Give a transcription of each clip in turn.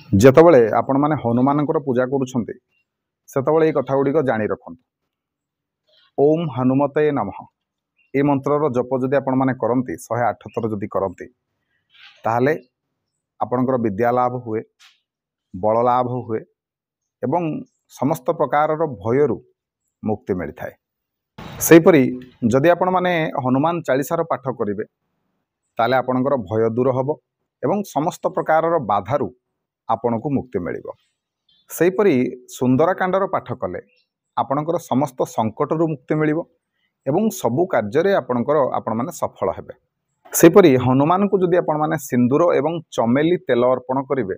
ଯେତେବେଳେ ଆପଣମାନେ ହନୁମାନଙ୍କର ପୂଜା କରୁଛନ୍ତି ସେତେବେଳେ এই କଥା ଗୁଡ଼ିକ ଜାଣି ରଖନ୍ତୁ। ଓମ୍ ହନୁମତେ ନମଃ এই ମନ୍ତ୍ରର ଜପ ଯଦି ଆପଣମାନେ କରନ୍ତି 108 ଥର ଯଦି କରନ୍ତି ତାହେଲେ ଆପଣଙ୍କର ବିଦ୍ୟା ଲାଭ ହୁଏ, ବଳ ଲାଭ ହୁଏ ଏବଂ ସମସ୍ତ ପ୍ରକାରର ଭୟରୁ ମୁକ୍ତି ମିଳିଥାଏ। ସେହିପରି ଯଦି ଆପଣମାନେ ହନୁମାନ ଚାଳିଶାର ପାଠ କରିବେ ତାହେଲେ ଆପଣଙ୍କର ଭୟ ଦୂର ହେବ ଏବଂ ସମସ୍ତ ପ୍ରକାରର ବାଧାରୁ ଆପଣଙ୍କୁ ମୁକ୍ତି ମିଳିବ। ସେହିପରି ସୁନ୍ଦରକାଣ୍ଡର ପାଠ କଲେ ଆପଣଙ୍କର ସମସ୍ତ ସଂକଟରୁ ମୁକ୍ତି ମିଳିବ ଏବଂ ସବୁ କାର୍ଯ୍ୟରେ ଆପଣମାନେ ସଫଳ ହେବେ। ସେହିପରି ହନୁମାନଙ୍କୁ ଯଦି ଆପଣମାନେ ସିନ୍ଦୁର ଏବଂ ଚମେଲି ତେଲ ଅର୍ପଣ କରିବେ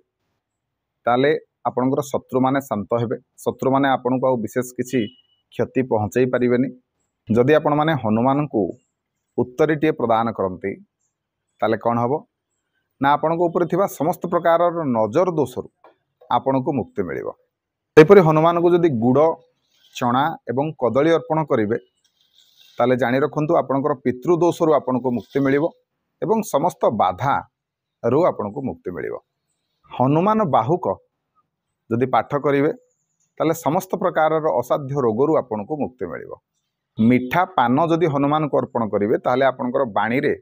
ତାହେଲେ ଆପଣଙ୍କର ଶତ୍ରୁମାନେ ଶାନ୍ତ ହେବେ, ଶତ୍ରୁମାନେ ଆପଣଙ୍କୁ ଆଉ ବିଶେଷ କିଛି କ୍ଷତି ପହଞ୍ଚାଇ ପାରିବେନି। ଯଦି ଆପଣମାନେ ହନୁମାନଙ୍କୁ ଉତ୍ତରୀଟିଏ ପ୍ରଦାନ କରନ୍ତି ତାହେଲେ କ'ଣ ହେବ ନା ଆପଣଙ୍କ ଉପରେ ଥିବା ସମସ୍ତ ପ୍ରକାରର ନଜର ଦୋଷରୁ ଆପଣଙ୍କୁ ମୁକ୍ତି ମିଳିବ। ସେହିପରି ହନୁମାନଙ୍କୁ ଯଦି ଗୁଡ଼, ଚଣା ଏବଂ କଦଳୀ ଅର୍ପଣ କରିବେ ତାହେଲେ ଜାଣି ରଖନ୍ତୁ ଆପଣଙ୍କର ପିତୃଦୋଷରୁ ଆପଣଙ୍କୁ ମୁକ୍ତି ମିଳିବ ଏବଂ ସମସ୍ତ ବାଧାରୁ ଆପଣଙ୍କୁ ମୁକ୍ତି ମିଳିବ। ହନୁମାନ ବାହୁକ ଯଦି ପାଠ କରିବେ ତାହେଲେ ସମସ୍ତ ପ୍ରକାରର ଅସାଧ୍ୟ ରୋଗରୁ ଆପଣଙ୍କୁ ମୁକ୍ତି ମିଳିବ। ମିଠା ପାନ ଯଦି ହନୁମାନଙ୍କୁ ଅର୍ପଣ କରିବେ ତାହେଲେ ଆପଣଙ୍କର ବାଣୀରେ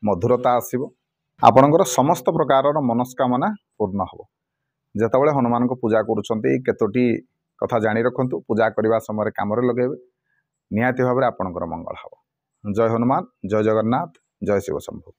ମଧୁରତା ଆସିବ, ଆପଣଙ୍କର ସମସ୍ତ ପ୍ରକାରର ମନସ୍କାମନା ପୂର୍ଣ୍ଣ ହେବ। ଯେତେବେଳେ ହନୁମାନଙ୍କ ପୂଜା କରୁଛନ୍ତି କେତୋଟି କଥା ଜାଣି ରଖନ୍ତୁ, ପୂଜା କରିବା ସମୟରେ କାମରେ ଲଗାଇବେ, ନିହାତି ଭାବରେ ଆପଣଙ୍କର ମଙ୍ଗଳ ହେବ। ଜୟ ହନୁମାନ, ଜୟ ଜଗନ୍ନାଥ, ଜୟ ଶିବ ଶମ୍ଭୁ।